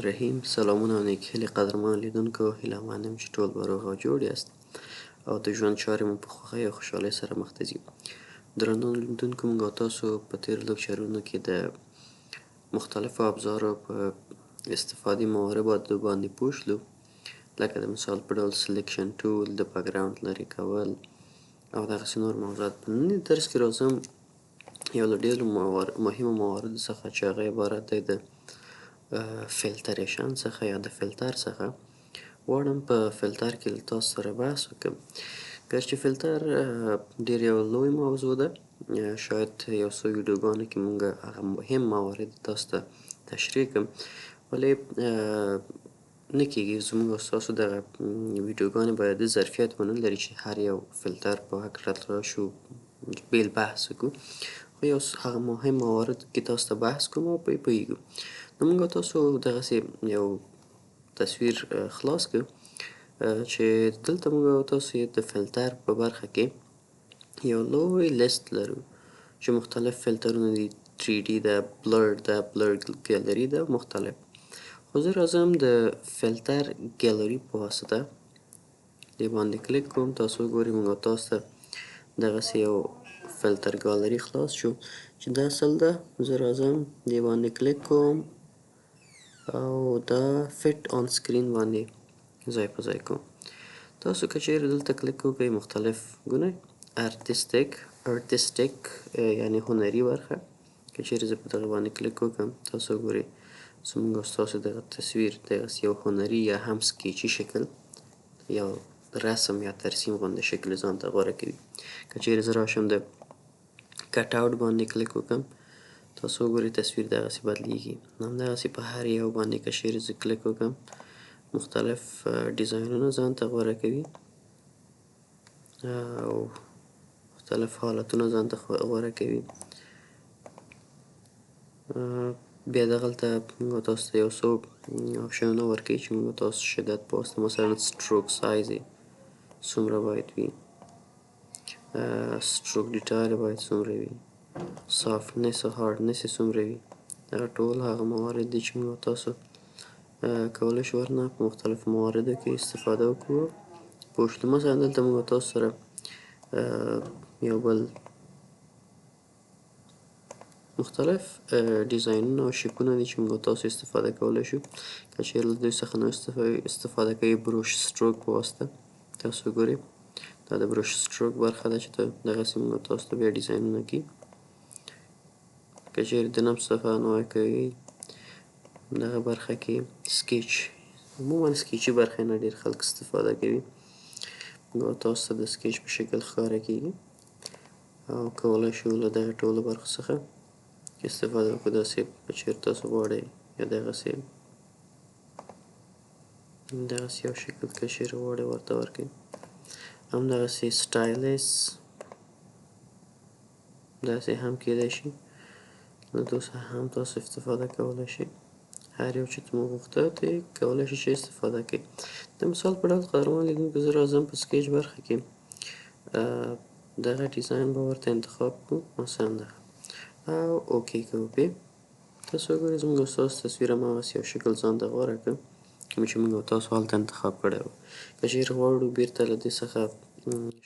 الرحیم. سلامونه او نیکهیلې قدرمن لیدونکو، هیله یم چې ټول به روغ او جوړ یاست او د ژوند چارې مو په خوښۍ او خوشحالۍ سره مخ ته ځي. درنو لیدونکو، موږ او تاسو په تېرو لکچرونو کې د مختلفو ابزارو په استفادې مواربو باندې پوه شلو، لکه د مثال په ډول سلیکشن ټول، د بکګراوند لرې کول او دغسې نور موضوعات. په ننني درس کې راځم یو له ډېرو مهمو مواردو څخه چې هغه عبارت دی د فلتریشن څخه یا د فلتر څخه. غواړم په فلتر کې له تاسو سره بحث وکړم. ګرچې فلتر ډېر یو لوی موضوع ده، شاید یو څو ویډیوګانو کې مونږ هغه مهم موارد تاسو ته تشریح کړم، ولې نه کېږي زموږ او ستاسو دغه ویډیوګانې باید د ظرفیت ونه لري چې هر یو فلتر په هکله راشو بیل بحث وکړو، خو یو هغه مهم موارد کې تاسو ته بحث کوم او پرې پوهېږو. نو موږ او تاسو دغسې یو تصویر خلاص کړو چې دلته موږ او تاسو د فلتر په برخه کې یو لوی لیست لرو چې مختلف فلترونه دي. 3D ده، بلر ده، بلر ګیلري ده، مختلف. خو زه راځم د فلتر ګیلري په واسطه دې باندې کلیک کوم. تاسو وګورئ موږ او تاسو ته دغسې یو فلتر ګالري خلاص شو چې دا اصل ده. زه راځم دې باندې کلیک کوم او دا فټ آن سکرین باندې ځای په ځای کوم. تاسو که چیرې دلته کلیک وکړئ مختلف ګونئ ارتستیک یعنی هنري برخه، که چیرې زه په دغه باندې کلیک وکړم تاسو وګورئ زموږ او ستاسو دغه تصویر دغسې یو هنري یا هم سکیچي شکل، یو رسم یا ترسیم غوندې شکل ځان ته غوره کوي. که چیرې زه راشم د کټ آوټ باندې کلیک وکړم تاسو وګورئ تصویر دغسې بدلیږي. همدغسې په هر یو باندې که چیرې زه کلیک وکړم مختلف ډیزاینونه ځان ته غوره کوي او مختلف حالتونه ځان ته غوره کوي. بیا دغلته موږ تاسو ته یو څو آپشنونه ورکوي چې موږ تاسو شدت په واسطه مثلا سټروک سایز یې څومره باید وي، سټروک ډیټایل باید څومره وي، سافټنس او هارډنس یې څومره وي. دا ټول هغه موارد دي چې موږ تاسو کولی شو ورنه په مختلفو مواردو کې استفاده وکړو پوه شلو. مثلا دلته موږ تاسو سره یو بل مختلف ډیزاینونه او شیپونه دي چې موږ تاسو استفاده کولی شو. که چیرې له دوی څخه نو استفاده کوئ بروش سټروک په واسطه تاسو وګورئ دا د بروش سټروک برخه ده چې دغسې موږ تاسو ته بیا ډیزاینونه کوي. که چیرې د نفس څخه نوع کوئ دغه برخه کې سکیچ، عموما سکیچي برخه نه ډېر خلک استفاده کوي. موږ تاسو ته د سکیچ په شکل ښکاره کیږي او کولی شو له دغه ټولو برخو څخه استفاده وکړو. داسې که چیرې تاسو غواړئ یا دغسې یو شکل که چیرې غواړئ ورته ورکړئ. همدغسې سټایلس داسې هم کیدای شي، له دوی څخه هم تاسو استفاده کولی شئ. هر یو چې مو غوښته ترې کولی شئ چې استفاده کړئ. د مثال په ډول قدرمن لیدونکو زه راځم په سکیچ برخه کې دغه ډیزاین به ورته انتخاب کړو، مثلا دغه او اوکې کوو پرې. تاسو وګورئ زموږ او ستاسو تصویر هماغسې یو شکل ځان ته غوره کړ کوم چې موږ او تاسو هلته انتخاب کړی و. که چیرې غواړو بیرته له دې څخه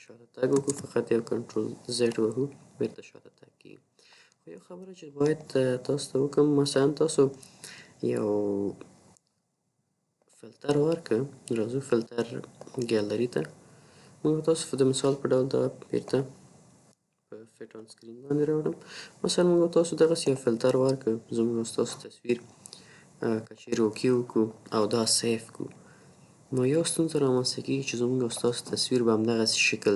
شاته تګ وکړو فقط یو کنټرول زیډ وهو بیرته شاته تګ کېږي. خو یو خبره چې باید تاسو ته وکړم، مثلا تاسو یو فلتر ورکړه، راځو فلتر ګیلري ته موږ تاسو د مثال په ډول دغه بیرته په فټ آن سکرین باندې راوړم. مثلا موږ تاسو دغسې یو فلتر ورکړ، زموږ او ستاسو تصویر که چیرې اوکې وکړو او دا سیف کړو نو یو ستونزه رامنځته کېږي چې زموږ او ستاسو تصویر به همدغسې شکل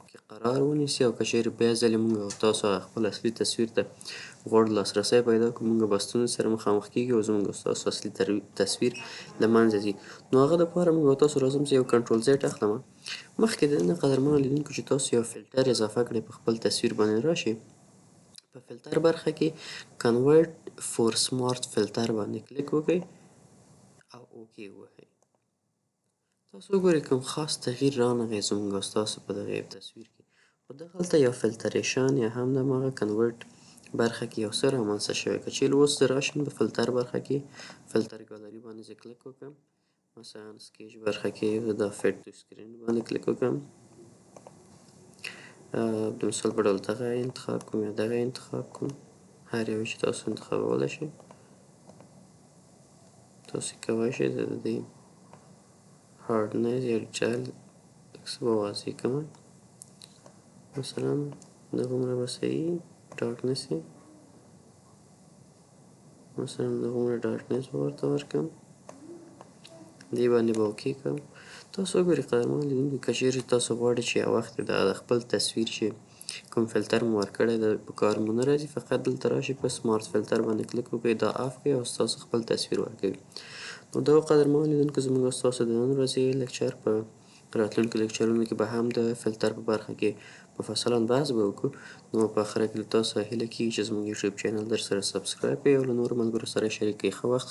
کې قرار ونیسي او که چیرې بیا ځلې موږ او تاسو خپل اصلي تصویر ته غواړو لاسرسی پیدا کړو موږ به ستونزې سره مخامخ کېږو او زموږ او ستاسو اصلي تصویر له منځه ځي. نو هغه دپاره موږ او تاسو راځم زه یو کنټرول زیډ اخلم. مخکې د دې نه قدرمنو لیدونکو چې تاسو یو فلټر اضافه کړئ په خپل تصویر باندې راشئ په فلتر برخه کې کنورټ فور سمارټ فلتر باندې کلیک وکړئ او اوکې ووهئ. تاسو وګورئ کوم خاص تغییر رانغی زموږ او ستاسو په دغه تصویر کې، خو دغلته یو فلتریشن یا هم هماغه کنورټ برخه کې یو څه رامنځته شوی. که چیرې اوس زه راشم په فلټر برخه کې فلټر ګالري باندې زه کلیک وکړم، مثلا سکیچ برخه کې زه دا فټ ټو سکرین باندې کلیک وکړم، د مثال په ډول دغه انتخاب کوم یا دغه انتخاب کوم، هر یو چې تاسو انتخابولی شئ. تاسو کولی شئ د دې هارډنس یا ډیټیل لږ څه به واضح کړم، مثلا دغومره به صحیح ډارکنس یې مثلا دغومره ډارکنس به ورته ورکړم، دې باندې به اوکې کړم. تاسو وګورئ قدرمن لیدونکي، که چیرې تاسو غواړئ چې یو وخت د خپل تصویر چې کوم فلټر مو ورکړی دی په کار مو نه راځي، فقط دلته راشئ په سمارت فلټر باندې کلیک وکړئ، دا آف کړئ او ستاسو خپل تصویر ورکوي. نو دغه قدرمن لیدونکو زموږ او ستاسو د نن ورځې لیکچر په راتلونکو لیکچرونو کې به هم د فلټر په برخه کې مفصلا بحث به وکړو. نو په آخره کې له تاسو هیله کېږي چې زموږ یوټیوب چینل درسره سبسکرایب کړئ او له نورو ملګرو سره شریک کړئ. ښه وخت